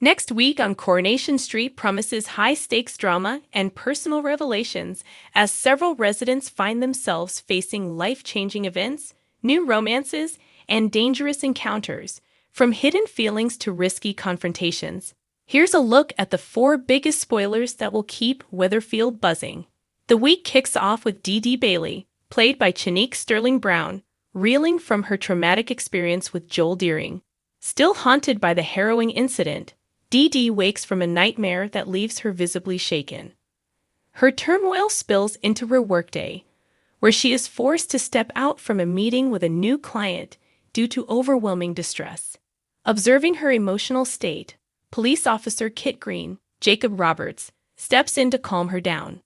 Next week on Coronation Street promises high-stakes drama and personal revelations as several residents find themselves facing life-changing events, new romances, and dangerous encounters, from hidden feelings to risky confrontations. Here's a look at the 4 biggest spoilers that will keep Weatherfield buzzing. The week kicks off with Dee Dee Bailey, played by Chanique Sterling Brown, reeling from her traumatic experience with Joel Deering. Still haunted by the harrowing incident, Dee Dee wakes from a nightmare that leaves her visibly shaken. Her turmoil spills into her workday, where she is forced to step out from a meeting with a new client due to overwhelming distress. Observing her emotional state, police officer Kit Green, Jacob Roberts, steps in to calm her down.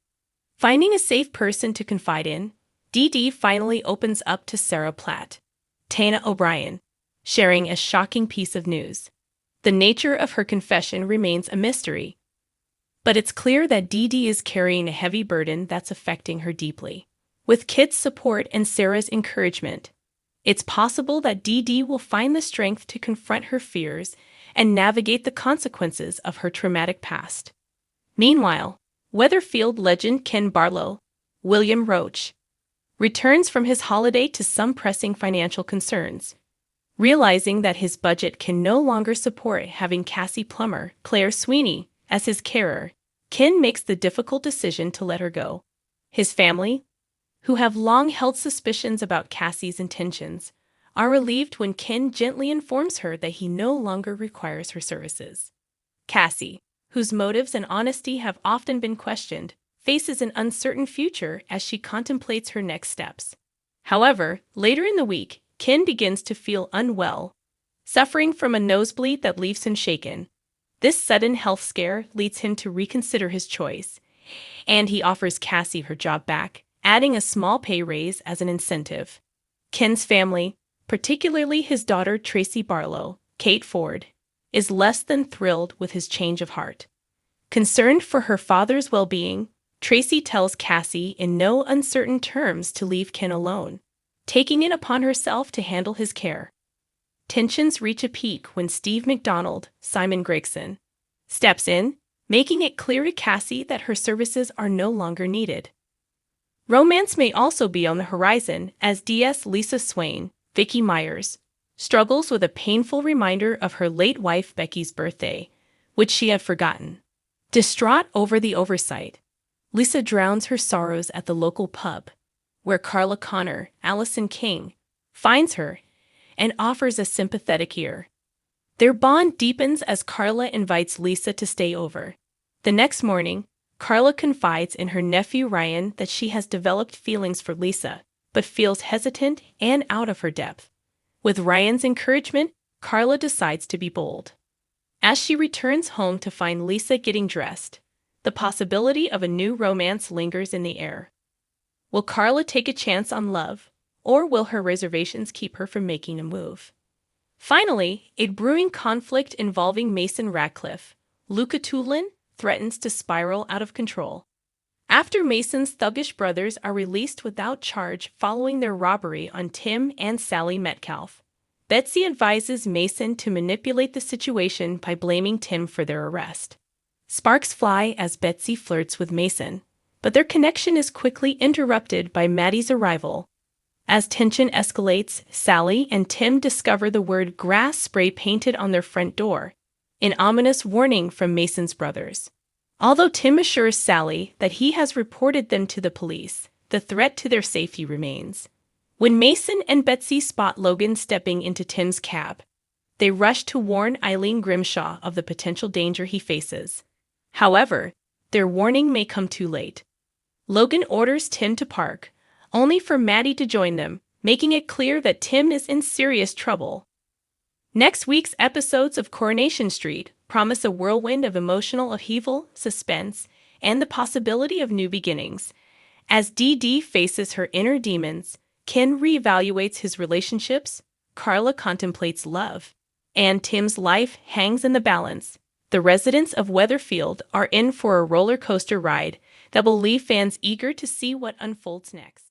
Finding a safe person to confide in, Dee Dee finally opens up to Sarah Platt, Tana O'Brien, sharing a shocking piece of news. The nature of her confession remains a mystery, but it's clear that Dee Dee is carrying a heavy burden that's affecting her deeply. With Kit's support and Sarah's encouragement, it's possible that Dee Dee will find the strength to confront her fears and navigate the consequences of her traumatic past. Meanwhile, Weatherfield legend Ken Barlow, William Roach, returns from his holiday to some pressing financial concerns. Realizing that his budget can no longer support having Cassie Plummer, Claire Sweeney, as his carer, Ken makes the difficult decision to let her go. His family, who have long held suspicions about Cassie's intentions, are relieved when Ken gently informs her that he no longer requires her services. Cassie, whose motives and honesty have often been questioned, faces an uncertain future as she contemplates her next steps. However, later in the week, Ken begins to feel unwell, suffering from a nosebleed that leaves him shaken. This sudden health scare leads him to reconsider his choice, and he offers Cassie her job back, adding a small pay raise as an incentive. Ken's family, particularly his daughter Tracy Barlow, Kate Ford, is less than thrilled with his change of heart. Concerned for her father's well-being, Tracy tells Cassie in no uncertain terms to leave Ken alone, taking it upon herself to handle his care. Tensions reach a peak when Steve McDonald, Simon Gregson, steps in, making it clear to Cassie that her services are no longer needed. Romance may also be on the horizon as DS Lisa Swain, Vicky Myers, struggles with a painful reminder of her late wife Becky's birthday, which she had forgotten. Distraught over the oversight, Lisa drowns her sorrows at the local pub, where Carla Connor, Allison King, finds her and offers a sympathetic ear. Their bond deepens as Carla invites Lisa to stay over. The next morning, Carla confides in her nephew Ryan that she has developed feelings for Lisa, but feels hesitant and out of her depth. With Ryan's encouragement, Carla decides to be bold. As she returns home to find Lisa getting dressed, the possibility of a new romance lingers in the air. Will Carla take a chance on love, or will her reservations keep her from making a move? Finally, a brewing conflict involving Mason Radcliffe, Luca Tulin, threatens to spiral out of control. After Mason's thuggish brothers are released without charge following their robbery on Tim and Sally Metcalf, Betsy advises Mason to manipulate the situation by blaming Tim for their arrest. Sparks fly as Betsy flirts with Mason, but their connection is quickly interrupted by Maddie's arrival. As tension escalates, Sally and Tim discover the word grass spray painted on their front door, an ominous warning from Mason's brothers. Although Tim assures Sally that he has reported them to the police, the threat to their safety remains. When Mason and Betsy spot Logan stepping into Tim's cab, they rush to warn Eileen Grimshaw of the potential danger he faces. However, their warning may come too late. Logan orders Tim to park, only for Maddie to join them, making it clear that Tim is in serious trouble. Next week's episodes of Coronation Street promise a whirlwind of emotional upheaval, suspense, and the possibility of new beginnings. As Dee Dee faces her inner demons, Ken reevaluates his relationships, Carla contemplates love, and Tim's life hangs in the balance. The residents of Weatherfield are in for a roller coaster ride that will leave fans eager to see what unfolds next.